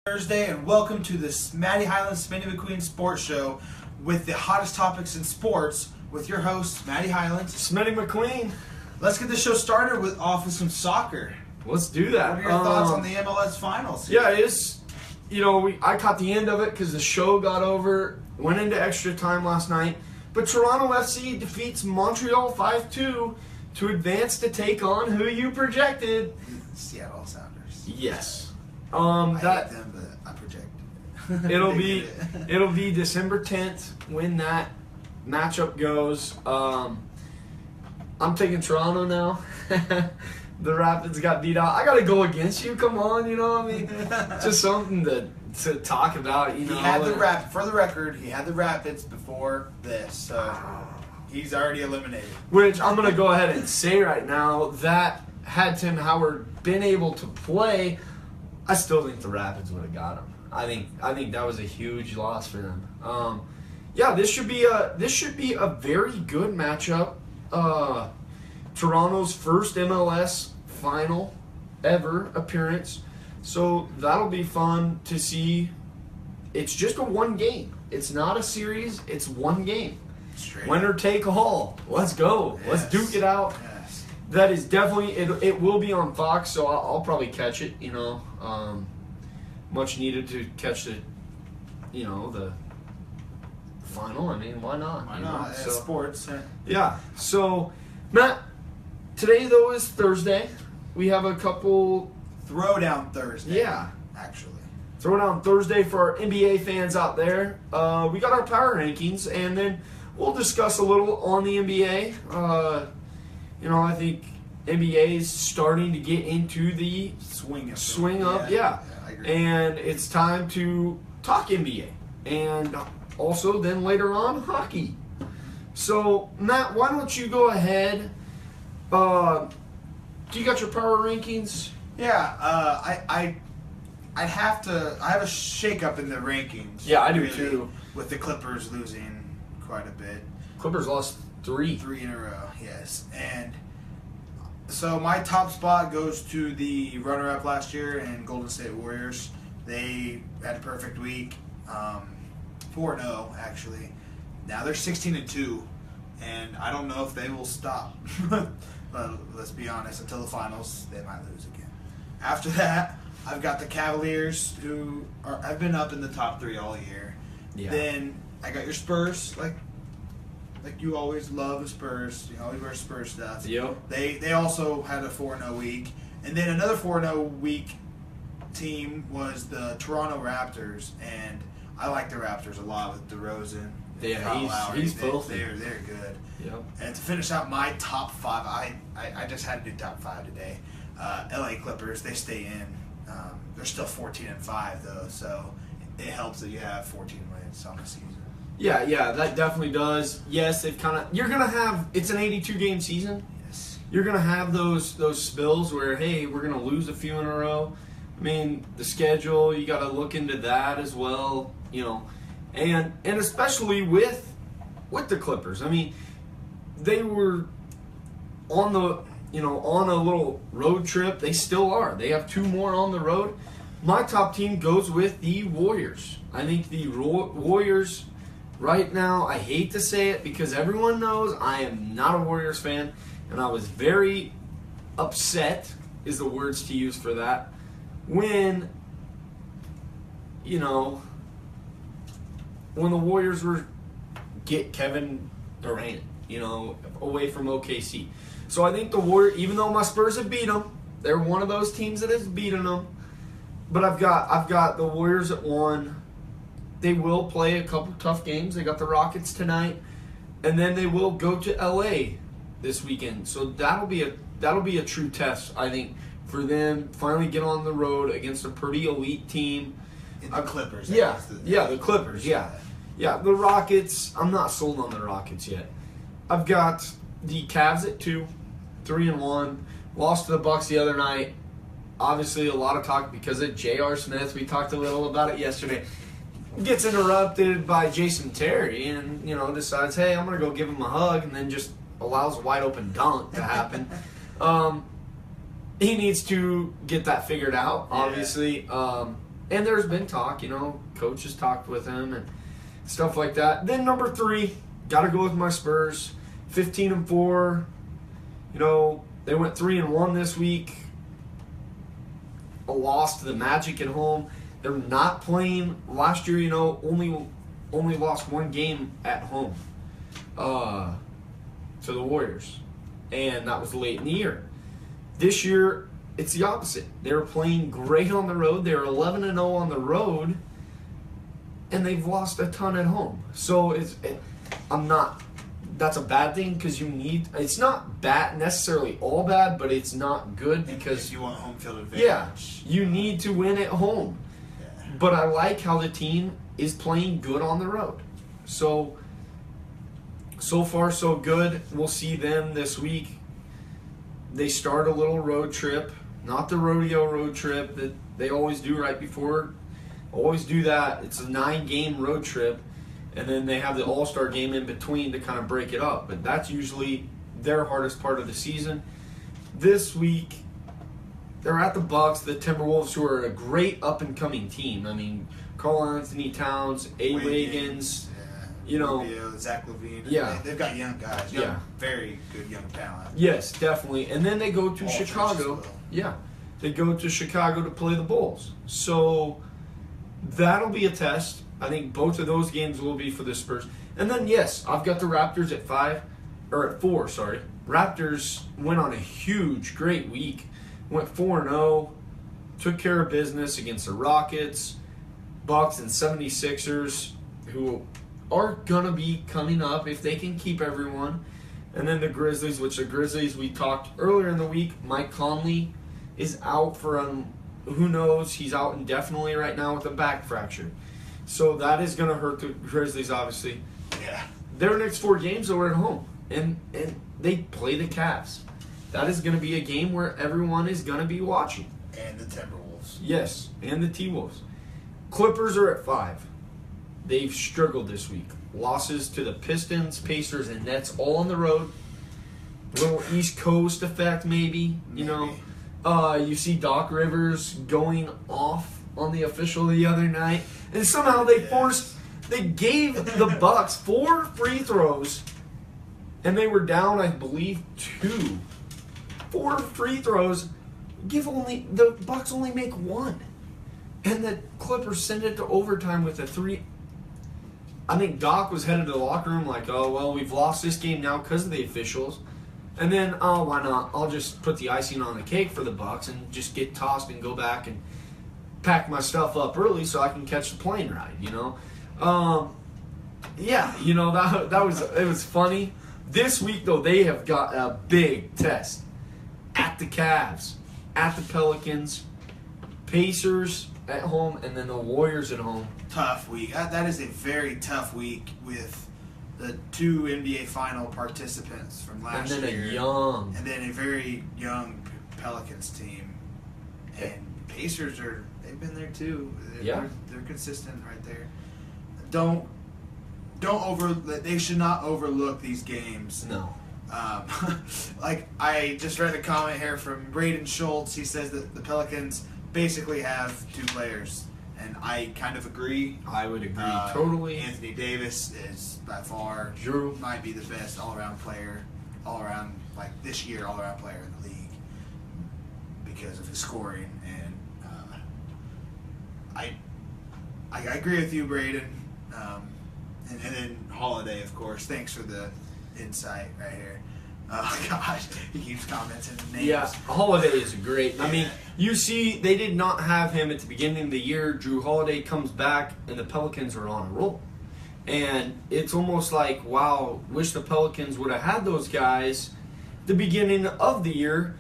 Thursday, and welcome to this Matty Highland Smitty McQueen sports show with the hottest topics in sports with your host, Matty Highland Smitty McQueen. Let's get the show started off with some soccer. Let's do that. What are your thoughts on the MLS finals? Yeah, it's, I caught the end of it because the show got over, went into extra time last night. But Toronto FC defeats Montreal 5-2 to advance to take on who you projected. Seattle Sounders. Yes. I hate them, but I project. It'll be December 10th when that matchup goes. I'm taking Toronto now. The Rapids got beat out. I got to go against you. Come on, just something to talk about. He had the Rapids. For the record, he had the Rapids before this, so he's already eliminated. Which I'm going to go ahead and say right now that had Tim Howard been able to play, I still think the Rapids would have got him. I think that was a huge loss for them. This should be a very good matchup. Toronto's first MLS final ever appearance, so that'll be fun to see. It's just a one game. It's not a series. It's one game. Straight Winner take all. Let's go. Yes. Let's duke it out. Yes. That is definitely it. Will be on Fox, so I'll probably catch it. Much needed to catch the final. I mean, why not? Why not? It's sports. Yeah. So, Matt, today though is Thursday. We have a couple Throwdown Thursday. Yeah. Actually. Throwdown Thursday for our NBA fans out there. We got our power rankings, and then we'll discuss a little on the NBA. I think NBA is starting to get into the swing up. Yeah. I agree. And it's time to talk NBA. And also then later on, hockey. So, Matt, why don't you go ahead? Do you got your power rankings? Yeah, I have a shakeup in the rankings. Yeah, I do really, too. With the Clippers losing quite a bit. Clippers lost three in a row, yes. And so my top spot goes to the runner-up last year and Golden State Warriors. They had a perfect week, 4-0 actually. Now they're 16-2, and I don't know if they will stop. But let's be honest, until the finals, they might lose again. After that, I've got the Cavaliers, who have been up in the top three all year. Yeah. Then I got your Spurs, like you always love the Spurs. You always wear Spurs stuff. Yep. They also had a 4-0 week. And then another 4-0 week team was the Toronto Raptors, and I like the Raptors a lot with DeRozan. Yeah, he's filthy. They're good. Yep. And to finish out my top five, I just had to do top five today. LA Clippers, they stay in. They're still 14-5 though, so it helps that you have 14 wins on the season. Yeah, that definitely does. Yes, you're gonna have, it's an 82-game season. Yes. You're gonna have those spills where, hey, we're gonna lose a few in a row. I mean, the schedule, you got to look into that as well, and especially with the Clippers. I mean, they were on a little road trip. They still are. They have two more on the road. My top team goes with the Warriors. I think the Warriors right now, I hate to say it because everyone knows I am not a Warriors fan, and I was very upset is the words to use for that. When the Warriors get Kevin Durant, away from OKC. So I think the Warriors, even though my Spurs have beat them, they're one of those teams that has beaten them. But I've got the Warriors at 1. They will play a couple tough games. They got the Rockets tonight, and then they will go to LA this weekend. So that'll be a true test, I think, for them finally get on the road against a pretty elite team. The Clippers. The Clippers. Yeah, the Rockets. I'm not sold on the Rockets yet. I've got the Cavs at 2, 3-1. Lost to the Bucks the other night. Obviously, a lot of talk because of J.R. Smith. We talked a little about it yesterday. Gets interrupted by Jason Terry and, decides, hey, I'm going to go give him a hug, and then just allows a wide open dunk to happen. He needs to get that figured out, obviously. And there's been talk, coach has talked with him and stuff like that. Then number 3, got to go with my Spurs. 15-4. They went 3-1 this week. A loss to the Magic at home. They're not playing. Last year, only lost 1 game at home to the Warriors. And that was late in the year. This year, it's the opposite. They were playing great on the road. They were 11-0 on the road, and they've lost a ton at home. So that's a bad thing because it's not bad necessarily all bad, but it's not good because if you want home field advantage. Yeah, you need to win at home. Yeah. But I like how the team is playing good on the road. So far so good. We'll see them this week. They start a little road trip. Not the rodeo road trip that they always do right before. Always do that. It's a 9-game road trip. And then they have the All-Star game in between to kind of break it up. But that's usually their hardest part of the season. This week, they're at the Bucks, the Timberwolves, who are a great up-and-coming team. I mean, Karl Anthony Towns, Wiggins, Rubio, Zach LaVine. Yeah. They've got young guys. Very good young talent. Yes, definitely. And then they go to Chicago. Yeah. They go to Chicago to play the Bulls. So that'll be a test. I think both of those games will be for the Spurs. And then, yes, I've got the Raptors at 4, sorry. Raptors went on a great week. Went 4-0, took care of business against the Rockets, Bucks, and 76ers, who are going to be coming up if they can keep everyone. And then the Grizzlies, which the Grizzlies, we talked earlier in the week, Mike Conley is out for, who knows, he's out indefinitely right now with a back fracture. So that is going to hurt the Grizzlies, obviously. Yeah. Their next 4 games are at home, and they play the Cavs. That is going to be a game where everyone is going to be watching. And the Timberwolves. Yes, and the T-Wolves. Clippers are at 5. They've struggled this week. Losses to the Pistons, Pacers, and Nets all on the road. Little East Coast effect, maybe. You see Doc Rivers going off on the official the other night, and somehow they gave the Bucks 4 free throws, and they were down, I believe, 2. 4 free throws. The Bucks only make 1, and the Clippers send it to overtime with a 3. I think Doc was headed to the locker room like, oh, well, we've lost this game now because of the officials. And then, oh, why not? I'll just put the icing on the cake for the Bucks and just get tossed and go back and pack my stuff up early so I can catch the plane ride, it was funny. This week, though, they have got a big test at the Cavs, at the Pelicans, Pacers at home, and then the Warriors at home. Tough week. That is a very tough week with the 2 NBA final participants from last year. And then a very young Pelicans team. And Pacers they've been there too. They're consistent right there. They should not overlook these games. No. I just read a comment here from Braden Schultz. He says that the Pelicans basically have 2 players, and I kind of agree. I would agree totally. Anthony Davis is by far might be the best all-around player, this year all-around player in the league because of his scoring, and I agree with you, Braden. And then Holiday, of course. Thanks for the insight right here. Oh, gosh. He keeps commenting names. Yeah, Holiday is great. Yeah. I mean, you see, they did not have him at the beginning of the year. Drew Holiday comes back, and the Pelicans are on a roll. And it's almost like, wow, wish the Pelicans would have had those guys the beginning of the year,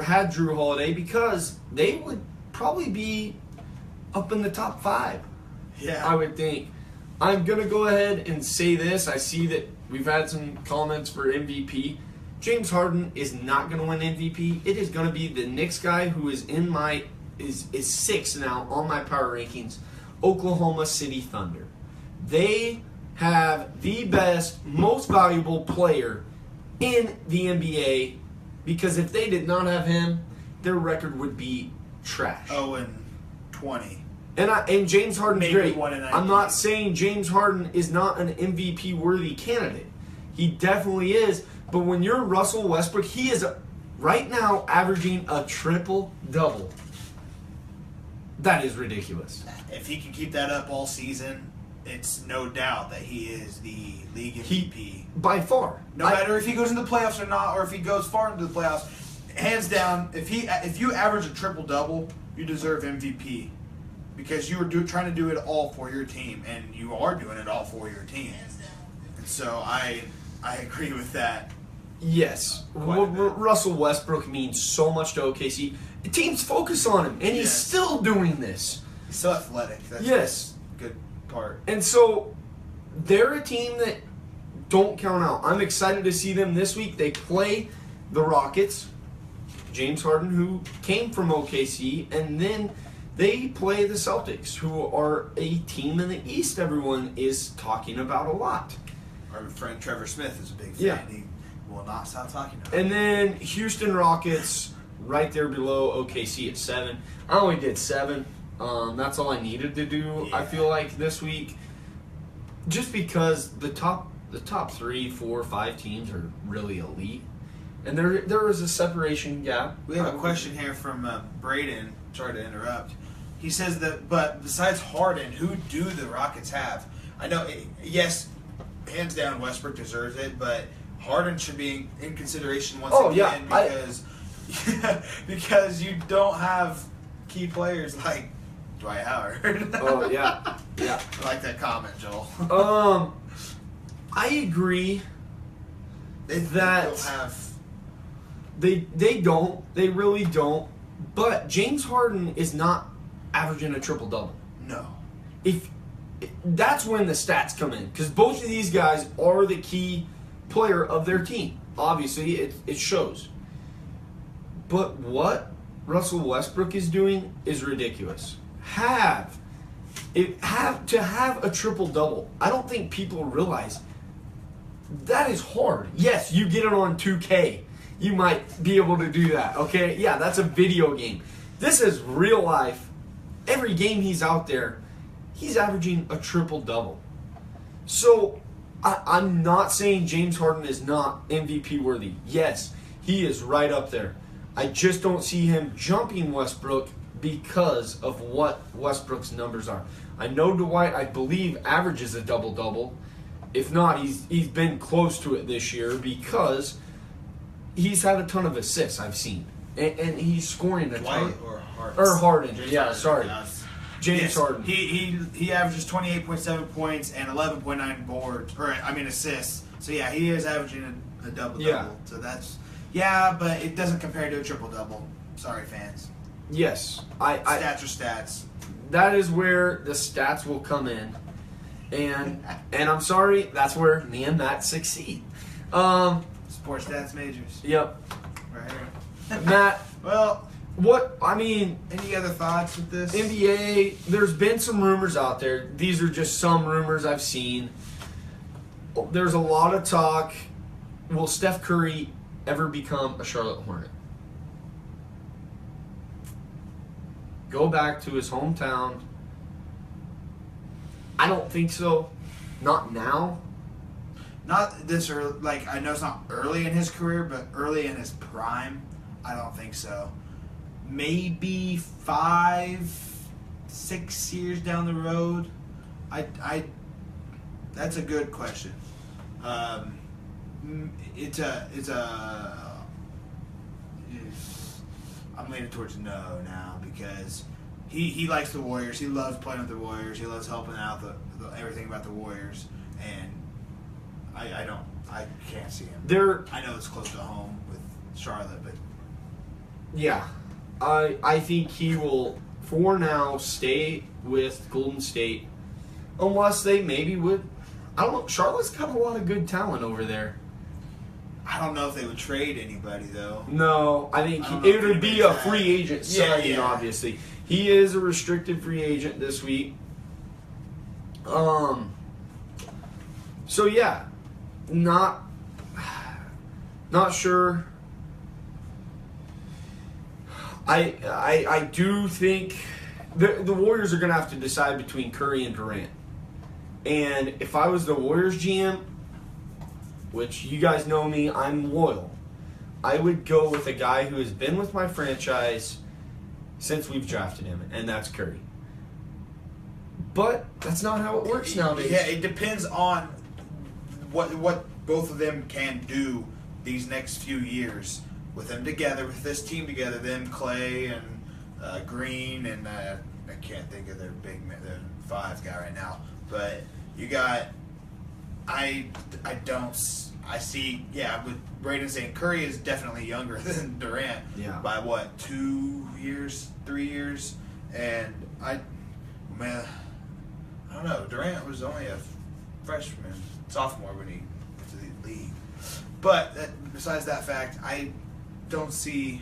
had Drew Holiday, because they would probably be up in the top 5. Yeah. I would think. I'm going to go ahead and say this. I see that we've had some comments for MVP. James Harden is not going to win MVP. It is going to be the Knicks guy who is in is 6th now on my power rankings, Oklahoma City Thunder. They have the best, most valuable player in the NBA, because if they did not have him, their record would be trash. 0-20. And James Harden's Maybe great. 1-19. I'm not saying James Harden is not an MVP worthy candidate. He definitely is. But when you're Russell Westbrook, he is right now averaging a triple-double. That is ridiculous. If he can keep that up all season, it's no doubt that he is the league MVP. By far. No matter if he goes into the playoffs or not, or if he goes far into the playoffs, hands down, if you average a triple-double, you deserve MVP. Because you were trying to do it all for your team, and you are doing it all for your team. And so I agree with that. Yes. Russell Westbrook means so much to OKC. The teams focus on him, and he's still doing this. He's so athletic. That's a good part. And so they're a team that don't count out. I'm excited to see them this week. They play the Rockets, James Harden, who came from OKC, and then they play the Celtics, who are a team in the East everyone is talking about a lot. Our friend Trevor Smith is a big fan. Yeah. He will not stop talking about And it. then Houston Rockets, right there below OKC at 7. I only did 7. That's all I needed to do, I feel like, this week. Just because the top 3, 4, 5 teams are really elite. And there is a separation gap. We have a question here from Braden. Sorry to interrupt. He says that, but besides Harden, who do the Rockets have? I know, yes, hands down, Westbrook deserves it, but Harden should be in consideration once again because you don't have key players like Dwight Howard. Oh yeah. I like that comment, Joel. I agree They that don't have. They really don't. But James Harden is not averaging a triple-double. No. That's when the stats come in, because both of these guys are the key player of their team. Obviously, it shows. But what Russell Westbrook is doing is ridiculous. To have a triple-double, I don't think people realize that is hard. Yes, you get it on 2K. You might be able to do that, okay? Yeah, that's a video game. This is real life. Every game he's out there, he's averaging a triple-double. So, I'm not saying James Harden is not MVP worthy. Yes, he is right up there. I just don't see him jumping Westbrook because of what Westbrook's numbers are. I know Dwight, I believe, averages a double-double. If not, he's been close to it this year because he's had a ton of assists, I've seen. And he's scoring a ton. Dwight or Harden? Or Harden. James Yeah, Harden. sorry. James Yes, Harden. He averages 28.7 points and 11.9 assists. So yeah, he is averaging a double-double. Yeah. So that's but it doesn't compare to a triple-double. Sorry, fans. Yes. Stats are stats. That is where the stats will come in. And I'm sorry, that's where me and Matt succeed. Sports stats majors. Yep. Right here. Matt, Well, any other thoughts with this? NBA, there's been some rumors out there. These are just some rumors I've seen. There's a lot of talk. Will Steph Curry ever become a Charlotte Hornet? Go back to his hometown. I don't think so. Not now. Not this early. Like, I know it's not early in his career, but early in his prime, I don't think so. Maybe 5, 6 years down the road. That's a good question. I'm leaning towards no now because he likes the Warriors. He loves playing with the Warriors. He loves helping out everything about the Warriors, and I can't see him. I know it's close to home with Charlotte, but yeah, I think he will for now stay with Golden State, unless they maybe would. I don't know. Charlotte's got a lot of good talent over there. I don't know if they would trade anybody though. No, I think it would be a free agent signing. Obviously, he is a restricted free agent this week. So yeah, not sure. I do think the Warriors are going to have to decide between Curry and Durant. And if I was the Warriors GM, which you guys know me, I'm loyal, I would go with a guy who has been with my franchise since we've drafted him, and that's Curry. But that's not how it works nowadays. Yeah, it depends on what both of them can do these next few years with them together, with this team together. Them, Clay and Green, and I can't think of their five guy right now. But you got, I see. Yeah, with Braden saying Curry is definitely younger than Durant. Yeah. By what, 2 years, 3 years, and I don't know. Durant was only a sophomore when he went to the league. But besides that fact, I don't see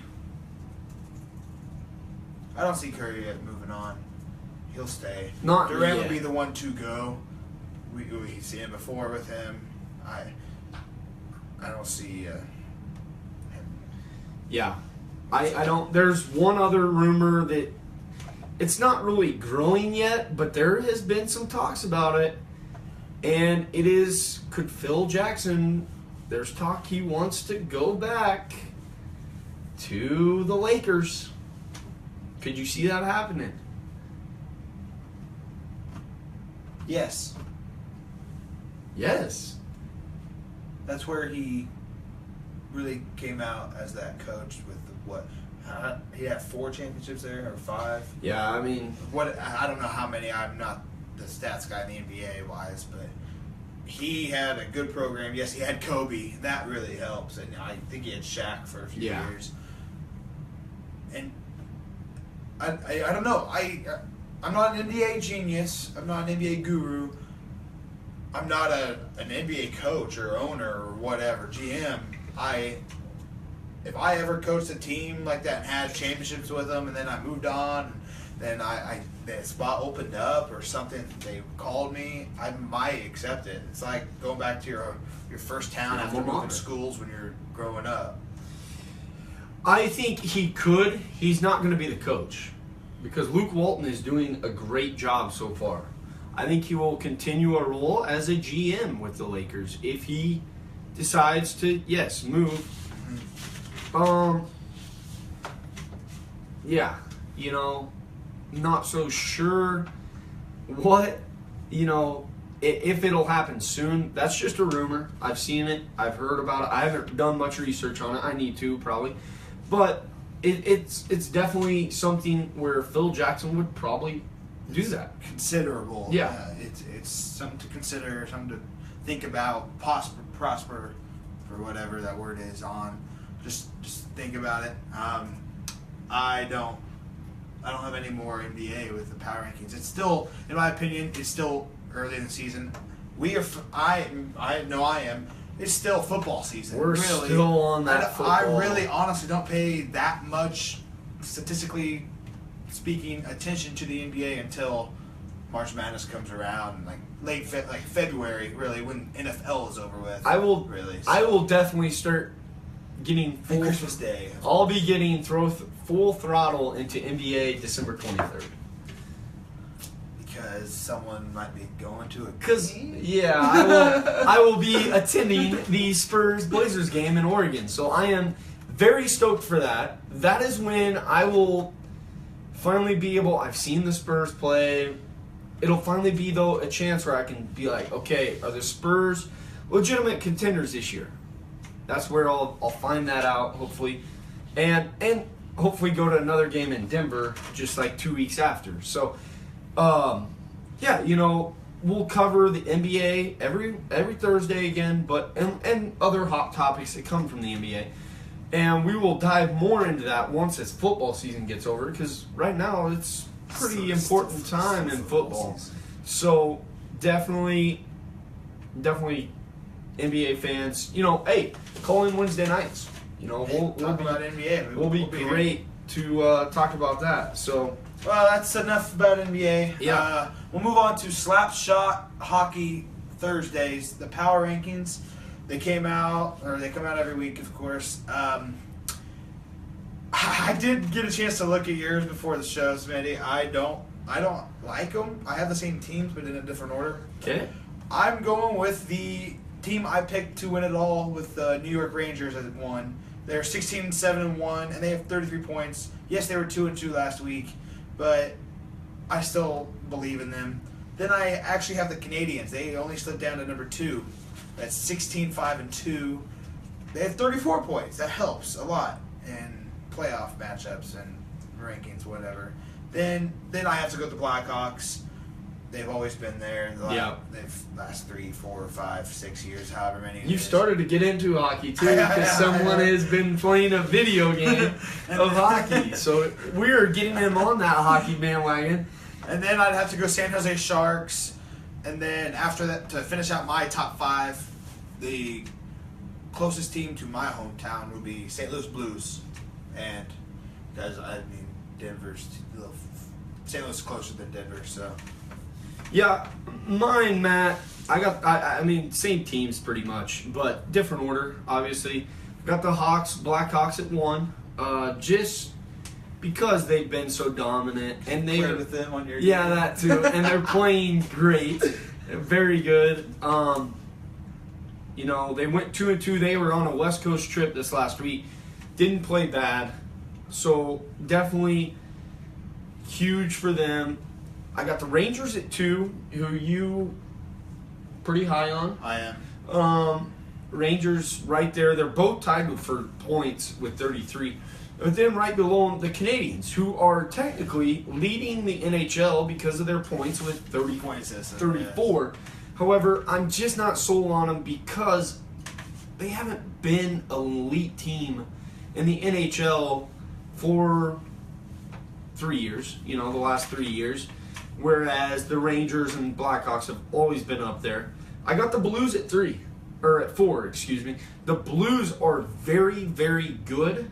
Curry moving on. He'll stay. Durant will be the one to go. We've seen it before with him. I don't see him. Yeah. I don't. There's one other rumor that it's not really growing yet, but there has been some talks about it. And it is, could Phil Jackson, there's talk he wants to go back to the Lakers. Could you see that happening? Yes. Yes. That's where he really came out as that coach with he had 4 championships there, or 5. Yeah, I mean, I don't know how many. I'm not the stats guy in the NBA wise, but he had a good program. Yes, he had Kobe. That really helps, and I think he had Shaq for a few years. And I don't know. I'm not an NBA genius. I'm not an NBA guru. I'm not an NBA coach or owner or whatever, GM. If I ever coached a team like that and had championships with them, and then I moved on, then the spot opened up or something, they called me, I might accept it. It's like going back to your first town after moving schools when you're growing up. I think he could. He's not going to be the coach because Luke Walton is doing a great job so far. I think he will continue a role as a GM with the Lakers if he decides to, move. Yeah, not so sure what, if it'll happen soon. That's just a rumor. I've seen it. I've heard about it. I haven't done much research on it. I need to, probably. But it's definitely something where Phil Jackson would probably do that. Considerable. Yeah. It's something to consider, something to think about, prosper for whatever that word is on. Just think about it. I don't have any more NBA with the power rankings. It's still, in my opinion, it's still early in the season. I know I am. It's still football season. We're still on that football. I really honestly don't pay that much, statistically speaking, attention to the NBA until March Madness comes around, like February, really, when NFL is over with. I will definitely start getting full Christmas Day. I'll be getting full throttle into NBA December 23rd. Because someone might be going to a I will be attending the Spurs Blazers game in Oregon. So I am very stoked for that. That is when I will finally be able, I've seen the Spurs play. It'll finally be, though, a chance where I can be like, okay, are the Spurs legitimate contenders this year? That's where I'll find that out, hopefully. And hopefully go to another game in Denver just like 2 weeks after. So, we'll cover the NBA every Thursday again, but and other hot topics that come from the NBA. And we will dive more into that once this football season gets over, because right now it's pretty important time in football. So definitely NBA fans, hey, call in Wednesday nights. We'll talk about NBA. We'll be great to talk about that. So, well, that's enough about NBA. Yeah. We'll move on to Slapshot Hockey Thursdays. The power rankings, they come out every week, of course. I did get a chance to look at yours before the show, Smitty. I don't like them. I have the same teams, but in a different order. Okay. I'm going with the team I picked to win it all with the New York Rangers as one. They're 16-7-1, and they have 33 points. Yes, they were 2-2 last week, but I still believe in them. Then I actually have the Canadians. They only slipped down to number 2. That's 16-5-2. They have 34 points. That helps a lot in playoff matchups and rankings, whatever. Then I have to go with the Blackhawks. They've always been there. They've last 3, 4, 5, 6 years, however many. You started to get into hockey too, because someone has been playing a video game of hockey. So we're getting him on that hockey bandwagon. And then I'd have to go San Jose Sharks. And then after that, to finish out my top 5, the closest team to my hometown would be St. Louis Blues. And because Denver's St. Louis is closer than Denver, so. Yeah, mine, Matt. I mean, same teams pretty much, but different order, obviously. Got the Blackhawks at 1, just because they've been so dominant, and they played with them on your team. game. That too, and they're playing great, very good. You know, they went 2-2. They were on a West Coast trip this last week, didn't play bad, so definitely huge for them. I got the Rangers at 2, who you pretty high on. I am. Rangers right there. They're both tied for points with 33. But then right below them, the Canadians, who are technically leading the NHL because of their points with 34. Yes. However, I'm just not sold on them because they haven't been an elite team in the NHL for 3 years, the last 3 years. Whereas the Rangers and Blackhawks have always been up there. I got the Blues at 4, excuse me. The Blues are very, very good.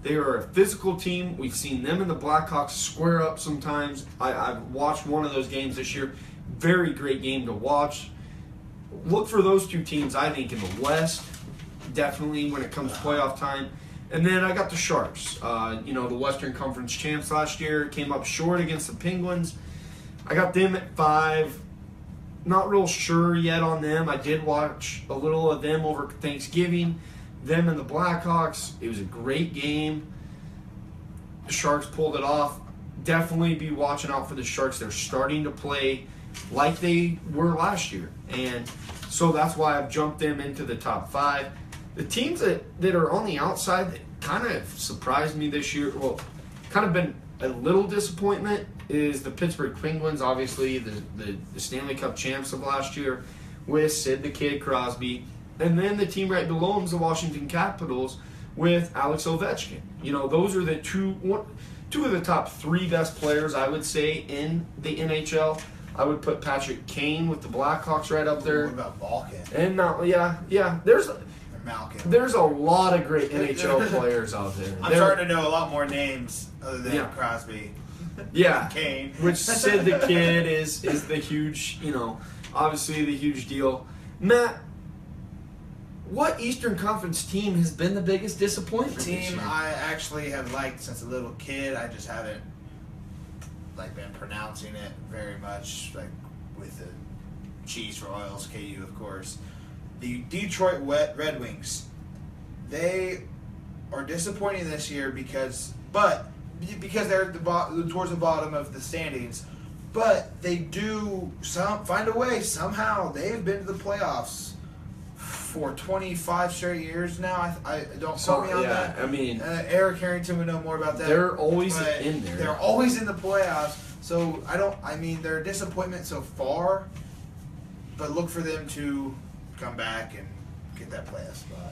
They are a physical team. We've seen them and the Blackhawks square up sometimes. I've watched one of those games this year. Very great game to watch. Look for those two teams, I think, in the West, definitely when it comes to playoff time. And then I got the Sharks. The Western Conference champs last year came up short against the Penguins. I got them at 5. Not real sure yet on them. I did watch a little of them over Thanksgiving. Them and the Blackhawks. It was a great game. The Sharks pulled it off. Definitely be watching out for the Sharks. They're starting to play like they were last year. And so that's why I've jumped them into the top 5. The teams that are on the outside that kind of surprised me this year, well, kind of been a little disappointment, is the Pittsburgh Penguins, obviously the Stanley Cup champs of last year with Sid the Kid Crosby. And then the team right below them is the Washington Capitals with Alex Ovechkin. Those are the two of the top 3 best players, I would say, in the NHL. I would put Patrick Kane with the Blackhawks right up there. What about Balkan? And there's a lot of great NHL players out there. I'm starting to know a lot more names other than Crosby. Yeah, Kane. Which Sid the Kid is the huge, obviously the huge deal. Matt, what Eastern Conference team has been the biggest disappointment? Team I actually have liked since a little kid. I just haven't been pronouncing it very much, with the cheese for oils, KU of course. The Detroit Red Wings. They are disappointing this year because they're towards the bottom of the standings, but they do find a way somehow. They've been to the playoffs for 25 straight years now. I don't quote me on that. I mean, Eric Harrington would know more about that. They're always in there. They're always in the playoffs. So they're a disappointment so far, but look for them to come back and get that playoff spot.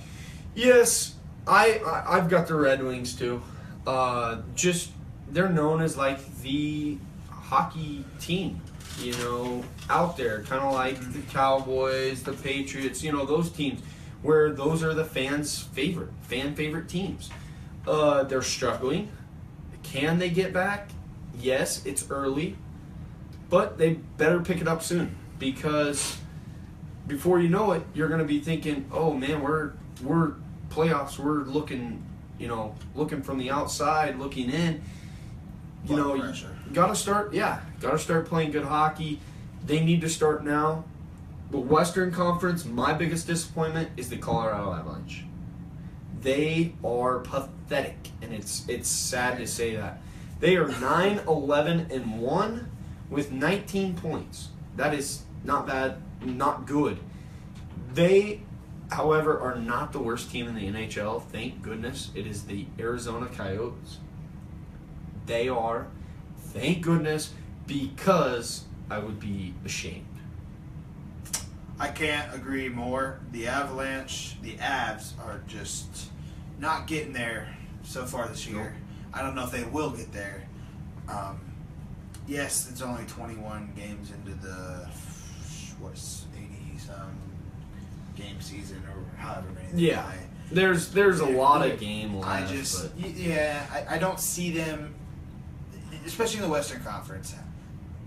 Yes, I've got the Red Wings too. They're known as the hockey team, out there, kind of like the Cowboys, the Patriots, those teams where those are the fan favorite teams. They're struggling. Can they get back? Yes, it's early, but they better pick it up soon, because before you know it, you're going to be thinking, oh man, we're playoffs, we're looking, looking from the outside, looking in, you got to start playing good hockey. They need to start now. The Western Conference, my biggest disappointment is the Colorado Avalanche. They are pathetic, and it's sad to say that. They are 9-11-1 with 19 points. That is not bad, not good. They, however, are not the worst team in the NHL. Thank goodness. It is the Arizona Coyotes. They are, thank goodness, because I would be ashamed. I can't agree more. The Avalanche, the Avs, are just not getting there so far this year. Nope. I don't know if they will get there. Yes, it's only 21 games into the 80-some game season or however many they play. There's a lot of game left. I don't see them, especially in the Western Conference.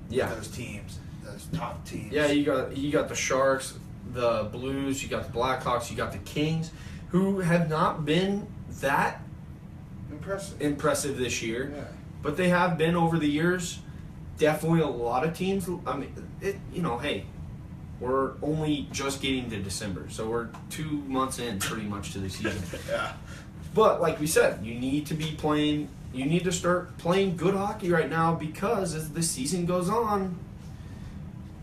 Yeah, those teams, those top teams. Yeah, you got the Sharks, the Blues, you got the Blackhawks, you got the Kings, who have not been that impressive this year, but they have been over the years. Definitely a lot of teams. I mean, hey, we're only just getting to December, so we're 2 months in pretty much to the season. Yeah. But like we said, you need to start playing good hockey right now, because as the season goes on,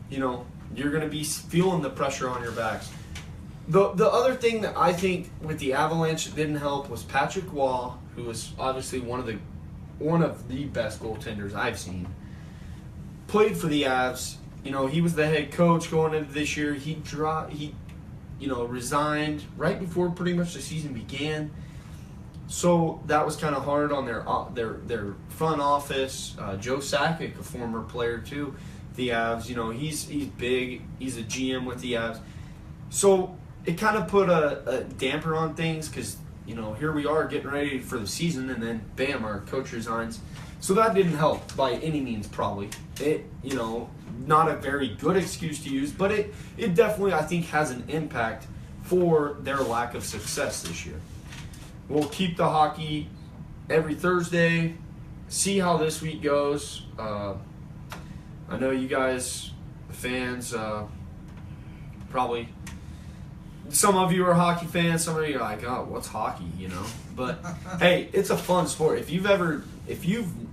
you're going to be feeling the pressure on your backs. The other thing that I think with the Avalanche that didn't help was Patrick Waugh, who was obviously one of the best goaltenders I've seen. Played for the Avs. He was the head coach going into this year. He resigned right before pretty much the season began. So that was kind of hard on their front office. Joe Sakic, a former player too, the Avs. He's big. He's a GM with the Avs. So it kind of put a damper on things, because here we are getting ready for the season, and then bam, our coach resigns. So that didn't help by any means, probably. It not a very good excuse to use, but it definitely, I think, has an impact for their lack of success this year. We'll keep the hockey every Thursday, see how this week goes. I know you guys, the fans, probably, some of you are hockey fans, some of you are like, oh, what's hockey, But, hey, it's a fun sport. If you've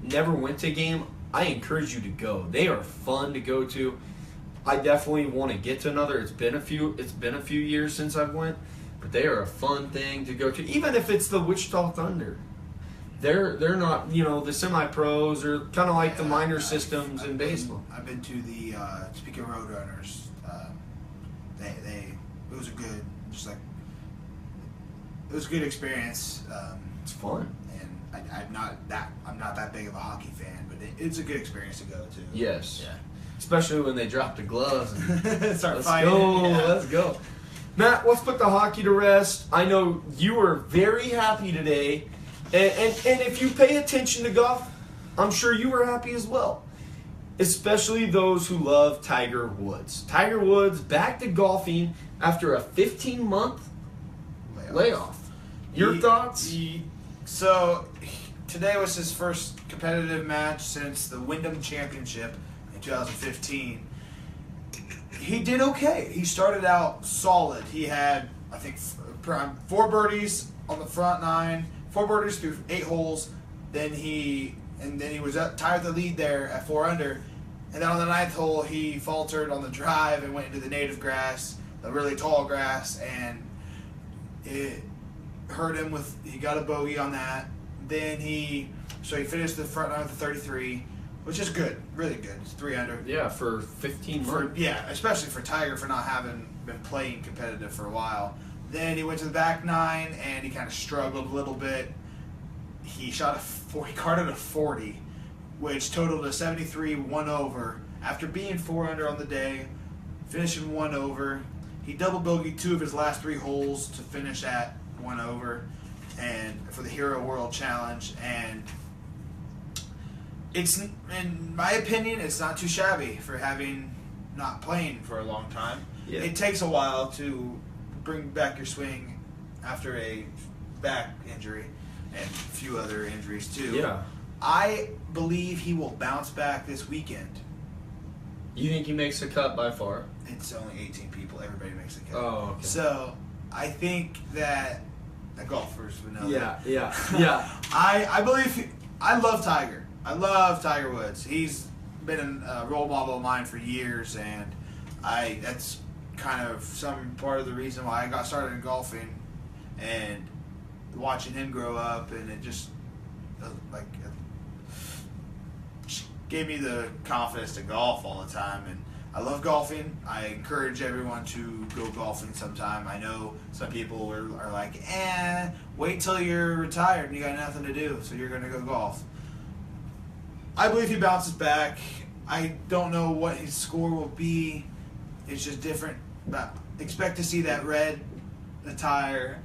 never went to a game, I encourage you to go. They are fun to go to. I definitely want to get to another. It's been a few years since I've went. But they are a fun thing to go to, even if it's the Wichita Thunder. They're not, the semi-pros are kind of like the minor systems in baseball. I've been to the speaking of Roadrunners. It was a good experience. It's fun, and I'm not that big of a hockey fan, but it's a good experience to go to. Yes, yeah, especially when they drop the gloves and start fighting. Let's go. Matt, let's put the hockey to rest. I know you were very happy today, and if you pay attention to golf, I'm sure you were happy as well. Especially those who love Tiger Woods. Tiger Woods back to golfing after a 15-month layoff. Your thoughts? So, today was his first competitive match since the Wyndham Championship in 2015. He did okay. He started out solid. He had, I think, 4 birdies on the front 9, 4 birdies through 8 holes. Then he was tied the lead there at 4 under. And then on the 9th hole, he faltered on the drive and went into the native grass, the really tall grass, and it hurt him he got a bogey on that. Then he finished the front 9 with a 33, which is good, really good. It's 3 under. Yeah, for 15 months. Especially for Tiger, for not having been playing competitive for a while. Then he went to the back 9 and he kind of struggled a little bit. He carded a 40, which totaled a 73 1 over. After being 4 under on the day, finishing 1 over, he double bogeyed 2 of his last 3 holes to finish at 1 over, and for the Hero World Challenge. And it's, in my opinion, it's not too shabby for having not playing for a long time. Yeah. It takes a while to bring back your swing after a back injury, and a few other injuries too. Yeah. I believe he will bounce back this weekend. You think he makes the cut by far? It's only 18 people. Everybody makes the cut. Oh, okay. So I think that the golfers would know that. Yeah. I believe I love Tiger. I love Tiger Woods. He's been a role model of mine for years, and that's kind of some part of the reason why I got started in golfing, and watching him grow up, and it just gave me the confidence to golf all the time. And I love golfing. I encourage everyone to go golfing sometime. I know some people are like, wait till you're retired and you got nothing to do, so you're going to go golf. I believe he bounces back. I don't know what his score will be. It's just different. But expect to see that red attire,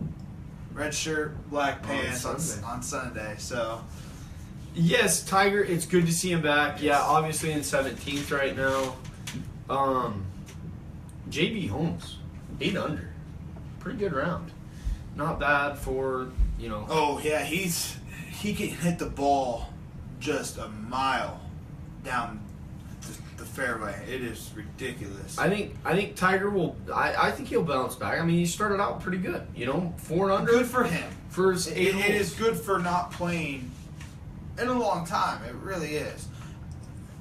red shirt, black pants on Sunday. So, yes, Tiger, it's good to see him back. Yes. Yeah, obviously in 17th right now. JB Holmes, 8 under. Pretty good round. Not bad for, Oh, yeah, he can hit the ball just a mile down the fairway. It is ridiculous. I think Tiger will. I think he'll bounce back. I mean, he started out pretty good. 4 under. Good for him. For his It is good for not playing in a long time. It really is.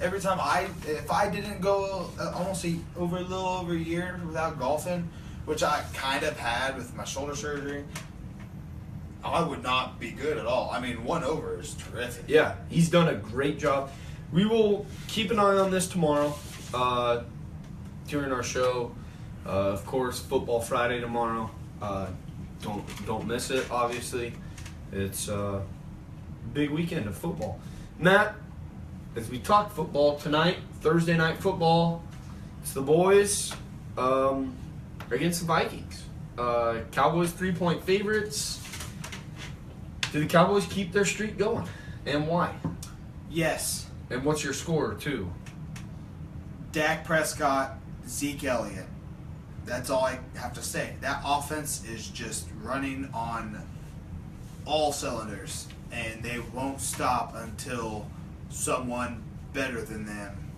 Every time if I didn't go almost a little over a year without golfing, which I kind of had with my shoulder surgery, I would not be good at all. I mean, 1 over is terrific. Yeah, he's done a great job. We will keep an eye on this tomorrow during our show. Of course, Football Friday tomorrow. Don't miss it. Obviously, it's a big weekend of football. Matt, as we talk football tonight, Thursday night football, it's the boys against the Vikings. Cowboys 3-point favorites. Do the Cowboys keep their streak going, and why? Yes. And what's your score, too? Dak Prescott, Zeke Elliott. That's all I have to say. That offense is just running on all cylinders, and they won't stop until someone better than them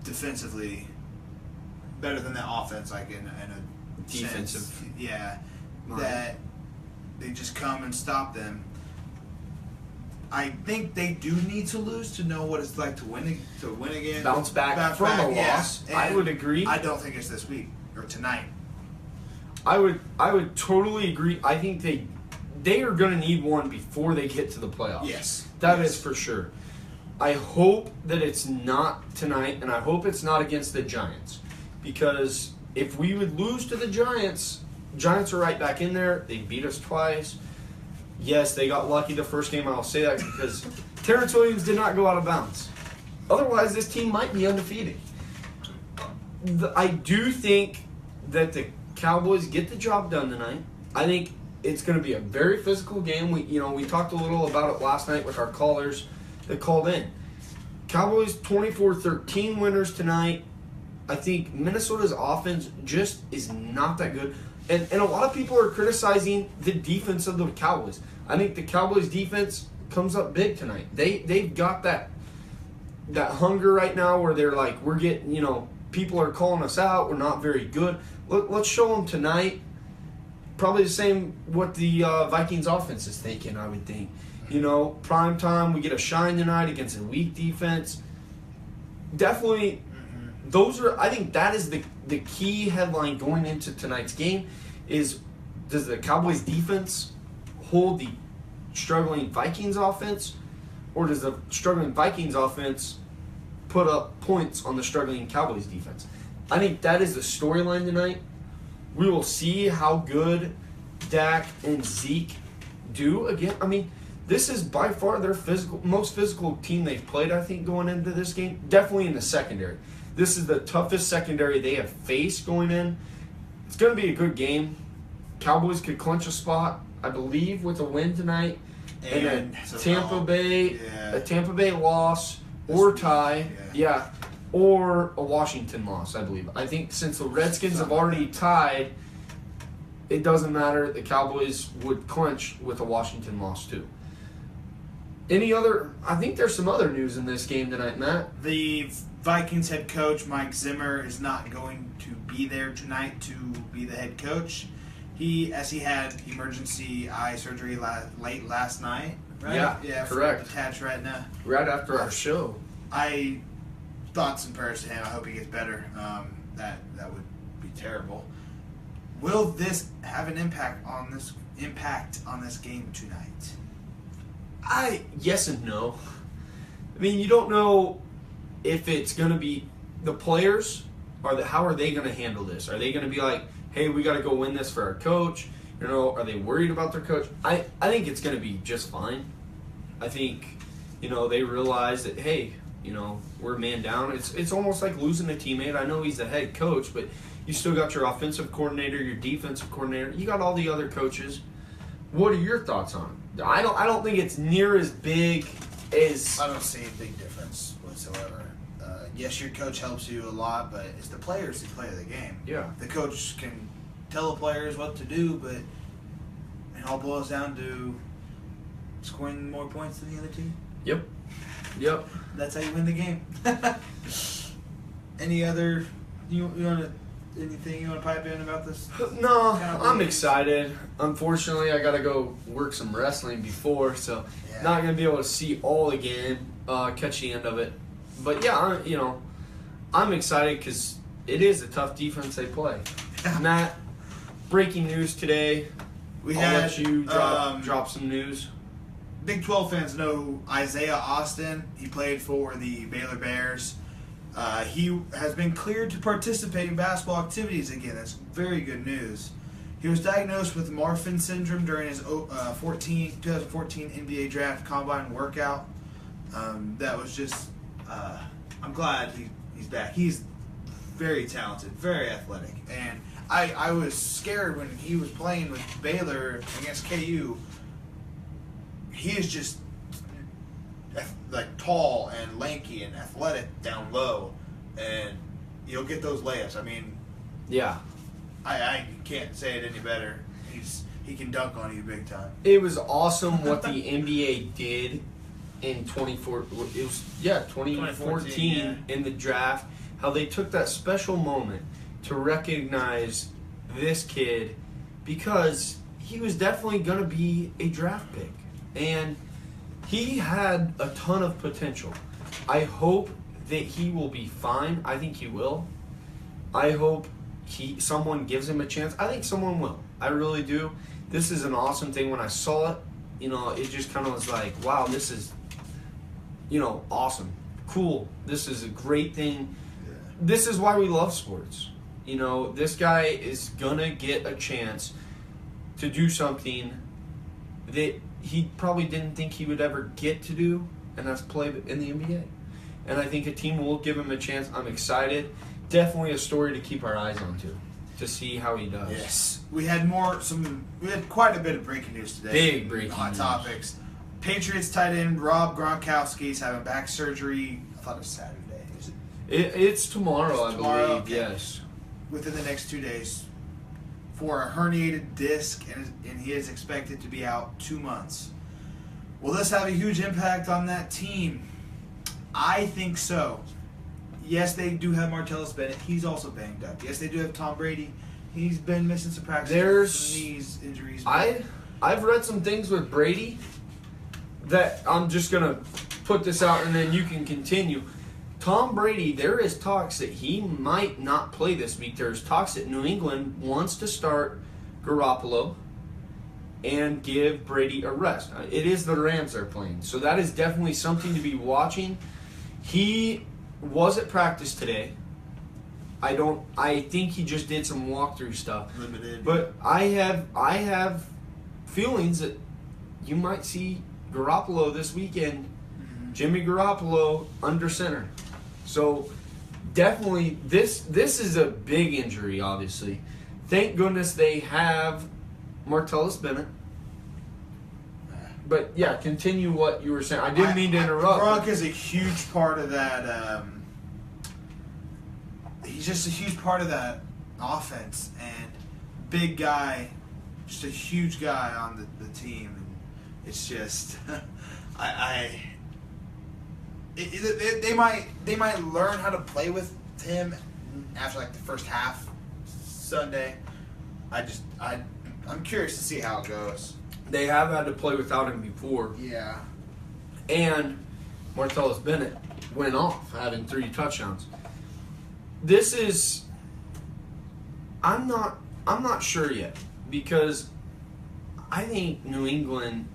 defensively, better than that offense, like in a Defensive sense. Yeah. Right. That they just come and stop them. I think they do need to lose to know what it's like to win again. Bounce back from a loss. And I would agree. I don't think it's this week or tonight. I would totally agree. I think they are going to need one before they get to the playoffs. Yes. That is for sure. I hope that it's not tonight, and I hope it's not against the Giants. Because if we would lose to the Giants are right back in there. They beat us twice. Yes, they got lucky the first game. I'll say that because Terrence Williams did not go out of bounds. Otherwise, this team might be undefeated. I do think that the Cowboys get the job done tonight. I think it's going to be a very physical game. We talked a little about it last night with our callers that called in. Cowboys 24-13 winners tonight. I think Minnesota's offense just is not that good. And a lot of people are criticizing the defense of the Cowboys. I think the Cowboys defense comes up big tonight. They've got that hunger right now where they're like, we're getting, people are calling us out. We're not very good. Let's show them tonight. Probably the same what the Vikings offense is thinking, I would think. Prime time, we get a shine tonight against a weak defense. Definitely, I think that is the key headline going into tonight's game is, does the Cowboys defense hold the struggling Vikings offense, or does the struggling Vikings offense put up points on the struggling Cowboys defense? I think that is the storyline tonight. We will see how good Dak and Zeke do again. I mean, this is by far their most physical team they've played, I think, going into this game. Definitely in the secondary. This is the toughest secondary they have faced going in. It's going to be a good game. Cowboys could clinch a spot, I believe, with a win tonight. And a Tampa Bay loss or tie. Yeah. Or a Washington loss, I believe. I think since the Redskins have already tied, it doesn't matter. The Cowboys would clinch with a Washington loss too. Any other? I think there's some other news in this game tonight, Matt. The Vikings head coach Mike Zimmer is not going to be there tonight to be the head coach. He had emergency eye surgery late last night. Right? Yeah, correct. Detached retina. Right after our show. I thoughts and prayers to him. I hope he gets better. That would be terrible. Will this have an impact on this game tonight? Yes and no. I mean, you don't know if it's going to be the players how are they going to handle this? Are they going to be like, hey, we got to go win this for our coach? You know, are they worried about their coach? I think it's going to be just fine. I think, they realize that, hey, we're man down. It's almost like losing a teammate. I know he's the head coach, but you still got your offensive coordinator, your defensive coordinator. You got all the other coaches. What are your thoughts on it? I don't think it's near as big as... I don't see a big difference whatsoever. Yes, your coach helps you a lot, but it's the players who play the game. Yeah. The coach can tell the players what to do, but it all boils down to scoring more points than the other team. Yep. That's how you win the game. Any other... Anything you want to pipe in about this? No, I'm excited. Unfortunately, I got to go work some wrestling before, so not going to be able to see all the game, catch the end of it. But yeah, I'm excited because it is a tough defense they play. Matt, breaking news today. I'll let you drop some news. Big 12 fans know Isaiah Austin. He played for the Baylor Bears. He has been cleared to participate in basketball activities again. That's very good news. He was diagnosed with Marfan syndrome during his 2014 NBA draft combine workout. That was just, I'm glad he's back. He's very talented, very athletic. And I was scared when he was playing with Baylor against KU. He is just like tall and lanky and athletic down low, and you'll get those layups. I mean, yeah, I can't say it any better. He can dunk on you big time. It was awesome what the NBA did in 2014 in the draft. How they took that special moment to recognize this kid because he was definitely going to be a draft pick, and he had a ton of potential. I hope that he will be fine. I think he will. I hope someone gives him a chance. I think someone will. I really do. This is an awesome thing. When I saw it, it just kind of was like, wow, this is, awesome. Cool. This is a great thing. Yeah. This is why we love sports. This guy is going to get a chance to do something that he probably didn't think he would ever get to do, and that's play in the NBA. And I think a team will give him a chance. I'm excited. Definitely a story to keep our eyes on to see how he does. Yes. We had quite a bit of breaking news today. Big breaking hot news. Topics. Patriots tight end Rob Gronkowski is having back surgery. I thought it was Saturday. Is it? It's tomorrow, I believe. Okay. Yes. Within the next 2 days. For a herniated disc, and he is expected to be out 2 months. Will this have a huge impact on that team? I think so. Yes, they do have Martellus Bennett. He's also banged up. Yes, they do have Tom Brady. He's been missing some practice. There's some knees injuries. I've read some things with Brady that I'm just going to put this out and then you can continue. Tom Brady, there is talks that he might not play this week. There's talks that New England wants to start Garoppolo and give Brady a rest. It is the Rams they're playing, so that is definitely something to be watching. He was at practice today. I think he just did some walkthrough stuff. Limited. But I have feelings that you might see Garoppolo this weekend. Mm-hmm. Jimmy Garoppolo under center. So definitely this is a big injury, obviously. Thank goodness they have Martellus Bennett. But yeah, continue what you were saying. I didn't mean to interrupt. Gronk is a huge part of that. He's just a huge part of that offense, and big guy just a huge guy on the team, and it's just they might learn how to play with him after like the first half Sunday. I'm curious to see how it goes. They have had to play without him before. Yeah. And Martellus Bennett went off, having 3 touchdowns. This is, I'm not sure yet, because I think New England,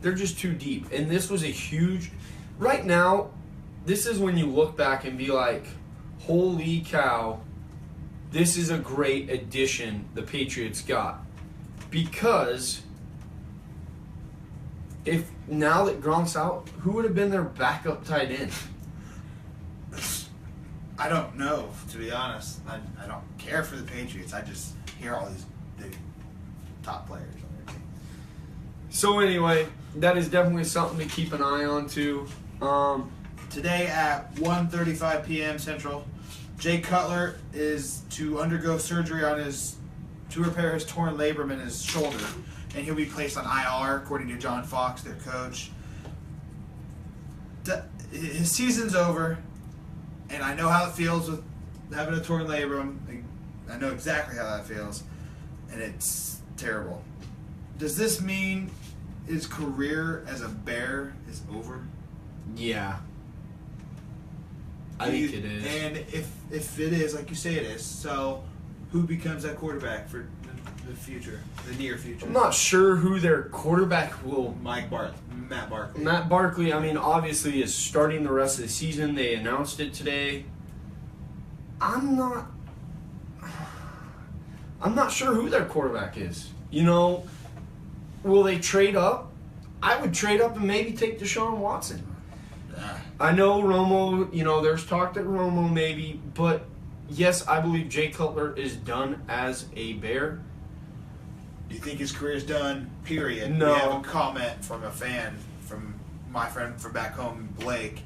they're just too deep. And this was a huge, right now, this is when you look back and be like, holy cow, this is a great addition the Patriots got. Because if now that Gronk's out, who would have been their backup tight end? I don't know, to be honest. I don't care for the Patriots. I just hear all these big top players on their team. So anyway, that is definitely something to keep an eye on too. Today at 1:35 p.m. Central, Jay Cutler is to undergo surgery on to repair his torn labrum in his shoulder, and he'll be placed on IR, according to John Fox, their coach. His season's over, and I know how it feels with having a torn labrum. I know exactly how that feels, and it's terrible. Does this mean his career as a Bear is over? Yeah. I think it is. And if it is, like you say it is, so who becomes that quarterback for the future, the near future? I'm not sure who their quarterback will. Matt Barkley. Matt Barkley, I mean, obviously is starting the rest of the season. They announced it today. I'm not sure who their quarterback is. You know, will they trade up? I would trade up and maybe take Deshaun Watson. I know Romo, you know, there's talk that Romo maybe, but yes, I believe Jay Cutler is done as a Bear. Do you think his career is done, period? No. We have a comment from a fan, from my friend from back home, Blake.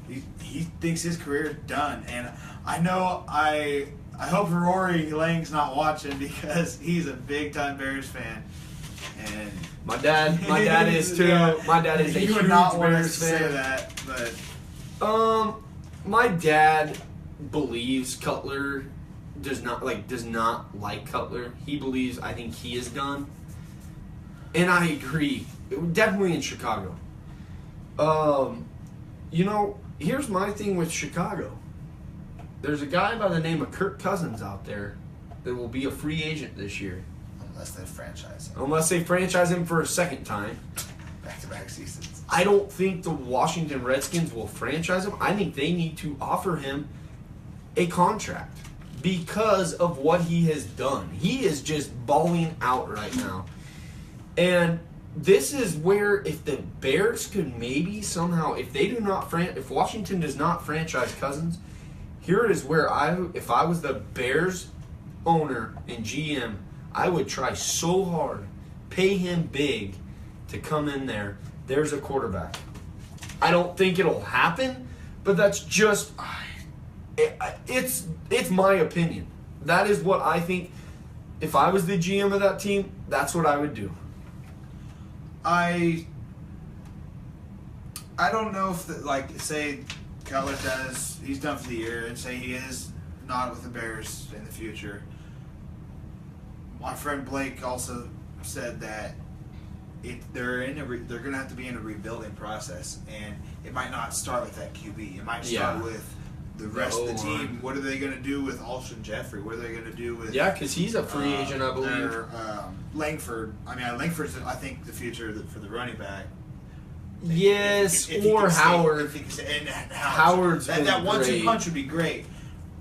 He thinks his career is done. And I know I hope Rory Lang's not watching, because he's a big-time Bears fan. And my dad is too. Yeah. My dad is a huge would not want Bears us to fan. say that, but my dad believes Cutler does not like Cutler. He believes, I think he is done, and I agree. Definitely in Chicago. You know, here's my thing with Chicago. There's a guy by the name of Kirk Cousins out there that will be a free agent this year. Unless they franchise him. Unless they franchise him for a second time. Back-to-back seasons. I don't think the Washington Redskins will franchise him. I think they need to offer him a contract because of what he has done. He is just balling out right now. And this is where, if the Bears could maybe somehow, if Washington does not franchise Cousins, here is where if I was the Bears owner and GM, I would try so hard, pay him big to come in there. There's a quarterback. I don't think it'll happen, but that's just, it's my opinion. That is what I think. If I was the GM of that team, that's what I would do. I don't know if, say Cutler he's done for the year, and say he is not with the Bears in the future. My friend Blake also said that they're going to have to be in a rebuilding process, and it might not start with that QB. It might start with the rest of the team. What are they going to do with Alshon Jeffrey? What are they going to do with? Yeah, because he's a free agent, I believe. Langford. I mean, Langford's, I think, the future for the running back. Yes, if or Howard. Howard's that 1-2 great. punch would be great.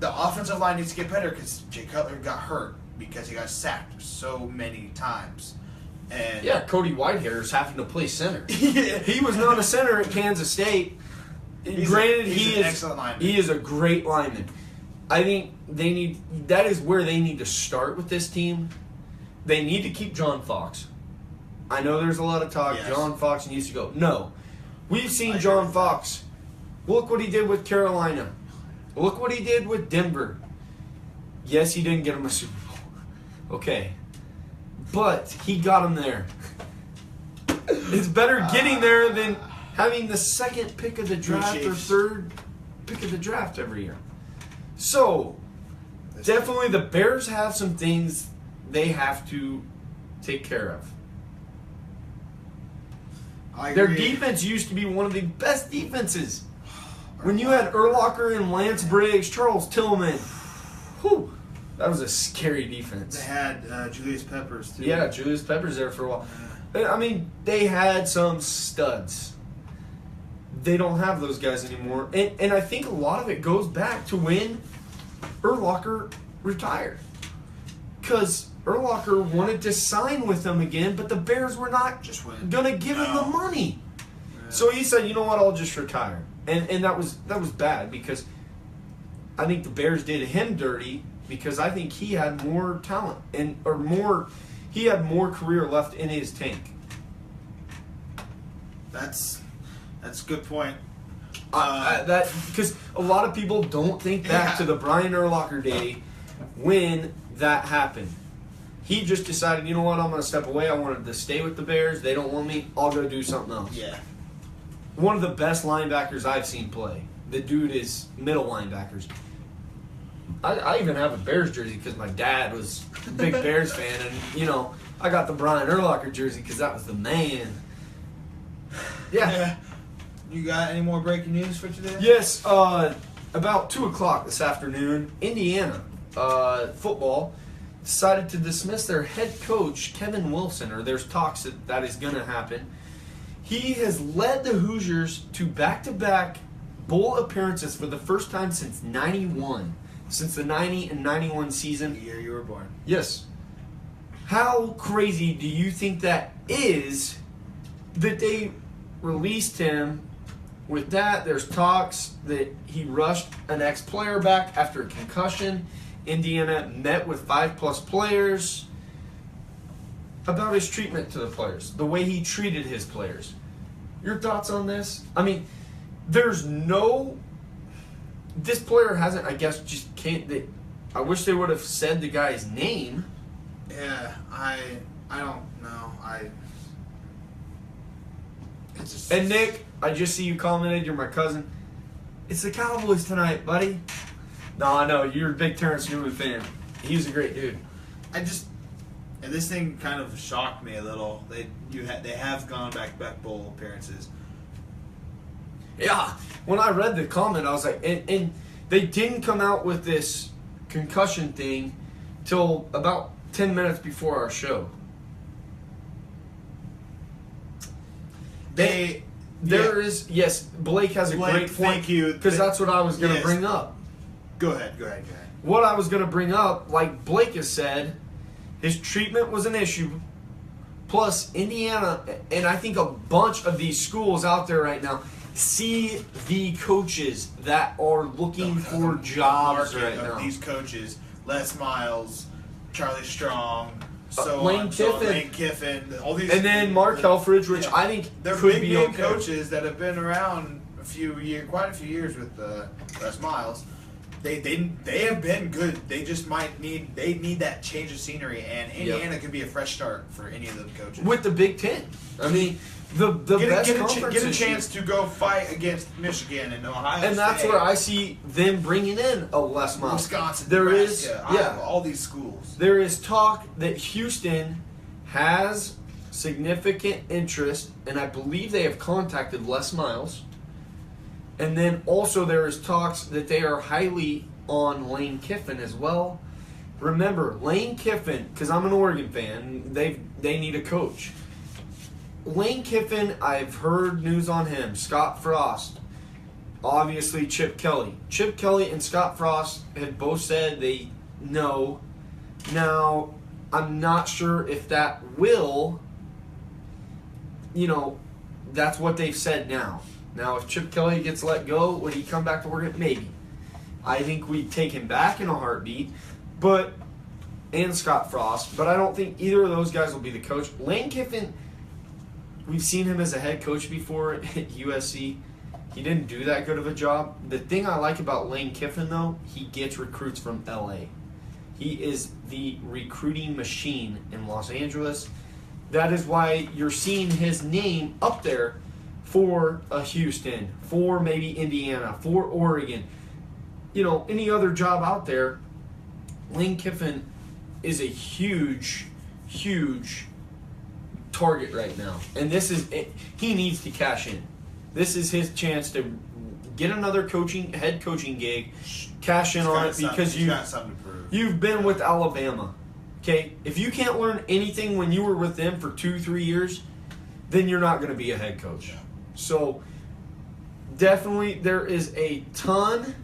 The offensive line needs to get better because Jay Cutler got hurt because he got sacked so many times. And yeah, Cody Whitehair is having to play center. He was not a center at Kansas State. Granted, he is a great lineman. I think that is where they need to start with this team. They need to keep John Fox. I know there's a lot of talk. Yes. John Fox needs to go. No. We've seen John Fox. Look what he did with Carolina. Look what he did with Denver. Yes, he didn't get him a Super Bowl. Okay. but he got him there. It's better getting there than having the second pick of the draft or third pick of the draft every year. So, definitely the Bears have some things they have to take care of. Their defense used to be one of the best defenses. When you had Urlacher and Lance Briggs, Charles Tillman, whew, that was a scary defense. They had Julius Peppers, too. Yeah, Julius Peppers there for a while. I mean, they had some studs. They don't have those guys anymore. And I think a lot of it goes back to when Urlacher retired. Because Urlacher wanted to sign with them again, but the Bears were not going to give him the money. Yeah. So he said, you know what, I'll just retire. And that was bad because I think the Bears did him dirty because I think he had more talent he had more career left in his tank. That's a good point. Because a lot of people don't think back to the Brian Urlacher day when that happened. He just decided, you know what, I'm going to step away. I wanted to stay with the Bears. They don't want me. I'll go do something else. Yeah. One of the best linebackers I've seen play. The dude is middle linebackers. I even have a Bears jersey because my dad was a big Bears fan. And, you know, I got the Brian Urlacher jersey because that was the man. Yeah. You got any more breaking news for today? Yes. About 2 o'clock this afternoon, Indiana football decided to dismiss their head coach, Kevin Wilson, or there's talks that is going to happen. He has led the Hoosiers to back-to-back bowl appearances for the first time since 91. Since the 90 and 91 season. The year you were born. Yes. How crazy do you think that is that they released him? With that, there's talks that he rushed an ex-player back after a concussion. Indiana met with 5+ players about his treatment to the players, the way he treated his players. Your thoughts on this? I mean, this player hasn't, I guess, just can't. I wish they would have said the guy's name. Yeah, I don't know. And Nick, I just see you commented. You're my cousin. It's the Cowboys tonight, buddy. No, I know you're a big Terrence Newman fan. He's a great dude. And this thing kind of shocked me a little. They have gone back bowl appearances. Yeah, when I read the comment, I was like, and they didn't come out with this concussion thing till about 10 minutes before our show. Blake has a great point. Thank you. Because that's what I was going to bring up. Go ahead. What I was going to bring up, like Blake has said, his treatment was an issue. Plus, Indiana, and I think a bunch of these schools out there right now, see the coaches that are looking for jobs right now. These coaches, Les Miles, Charlie Strong, Lane Kiffin, all these, and then Mark Helfrich, which I think they're could big be name okay. coaches that have been around quite a few years with Les Miles. They have been good. They just need that change of scenery, and Indiana could be a fresh start for any of those coaches. With the Big Ten, I mean, the best conference get a chance to go fight against Michigan and Ohio and State. that's where I see them bringing in a Les Miles. Wisconsin, there Nebraska, is Iowa, all these schools. There is talk that Houston has significant interest, and I believe they have contacted Les Miles. And then also there is talks that they are highly on Lane Kiffin as well. Remember, Lane Kiffin, because I'm an Oregon fan, they need a coach. Lane Kiffin, I've heard news on him. Scott Frost. Obviously, Chip Kelly. Chip Kelly and Scott Frost have both said they know. Now, I'm not sure if that will, that's what they've said now. Now, if Chip Kelly gets let go, would he come back to Oregon? Maybe. I think we'd take him back in a heartbeat, and Scott Frost, but I don't think either of those guys will be the coach. Lane Kiffin, we've seen him as a head coach before at USC. He didn't do that good of a job. The thing I like about Lane Kiffin, though, he gets recruits from LA. He is the recruiting machine in Los Angeles. That is why you're seeing his name up there for a Houston, for maybe Indiana, for Oregon. You know, any other job out there. Lane Kiffin is a huge, huge target right now. And this is it. He needs to cash in. This is his chance to get another head coaching gig, cash in on it because you've been with Alabama. Okay? If you can't learn anything when you were with them for 2-3 years, then you're not going to be a head coach. Yeah. So definitely there is a ton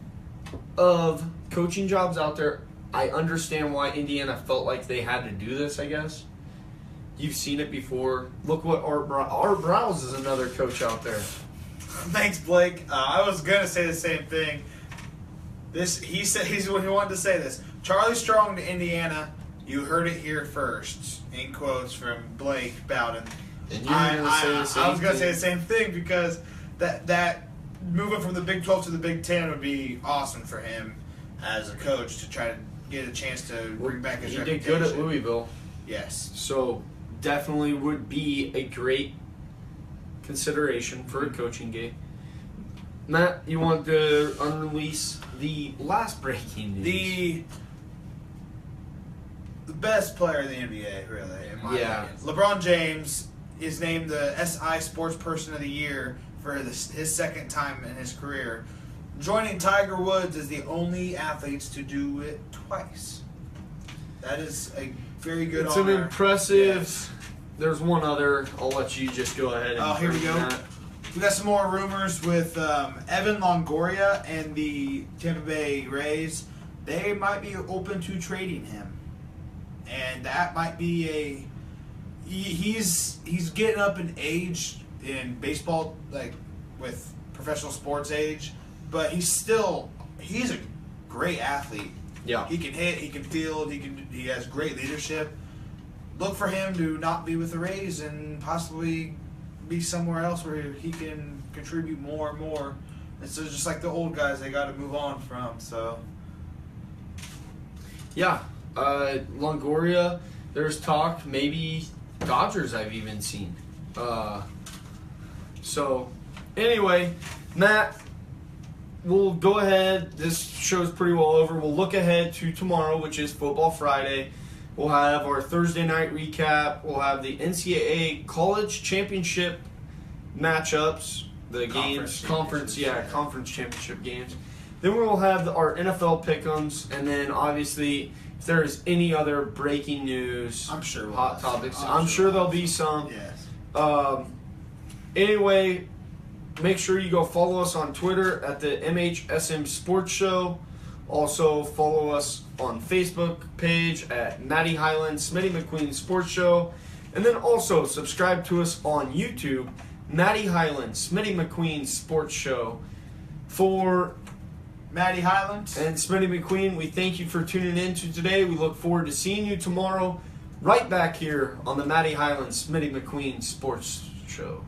of coaching jobs out there. I understand why Indiana felt like they had to do this, I guess. You've seen it before. Look what Art Browse is another coach out there. Thanks, Blake. I was gonna say the same thing. He wanted to say this. Charlie Strong to Indiana. You heard it here first. In quotes from Blake Bowden. And I was gonna say the same thing because that moving from the Big 12 to the Big 10 would be awesome for him as a coach to try to get a chance to bring back his reputation. He did good at Louisville. Yes. So definitely would be a great consideration for a coaching gig. Matt, you want to unrelease the last breaking news? The best player in the NBA, really, in my opinion. LeBron James is named the SI Sports Person of the Year for his second time in his career, joining Tiger Woods as the only athletes to do it twice. That is a very good honor. It's an impressive... Yes. There's one other. I'll let you just go ahead and here we go. That. We got some more rumors with Evan Longoria and the Tampa Bay Rays. They might be open to trading him, and that might be he's getting up in age in baseball, like with professional sports age, but he's a great athlete. Yeah, he can hit, he can field, he has great leadership. Look for him to not be with the Rays and possibly be somewhere else where he can contribute more and more. And so just like the old guys, they got to move on from. So yeah, Longoria. There's talk maybe Dodgers. I've even seen. So anyway, Matt, we'll go ahead. This show's pretty well over. We'll look ahead to tomorrow, which is Football Friday. We'll have our Thursday night recap. We'll have the NCAA College Championship matchups, the conference championship games. Then we'll have our NFL pick'ems, and then obviously if there's any other breaking news, I'm sure hot topics. I'm sure there'll be some. Yes. Anyway, make sure you go follow us on Twitter at the MHSM Sports Show. Also, follow us on Facebook page at Matty Highland Smitty McQueen Sports Show. And then also subscribe to us on YouTube, Matty Highland Smitty McQueen Sports Show. For Matty Highland and Smitty McQueen, we thank you for tuning in to today. We look forward to seeing you tomorrow right back here on the Matty Highland Smitty McQueen Sports Show.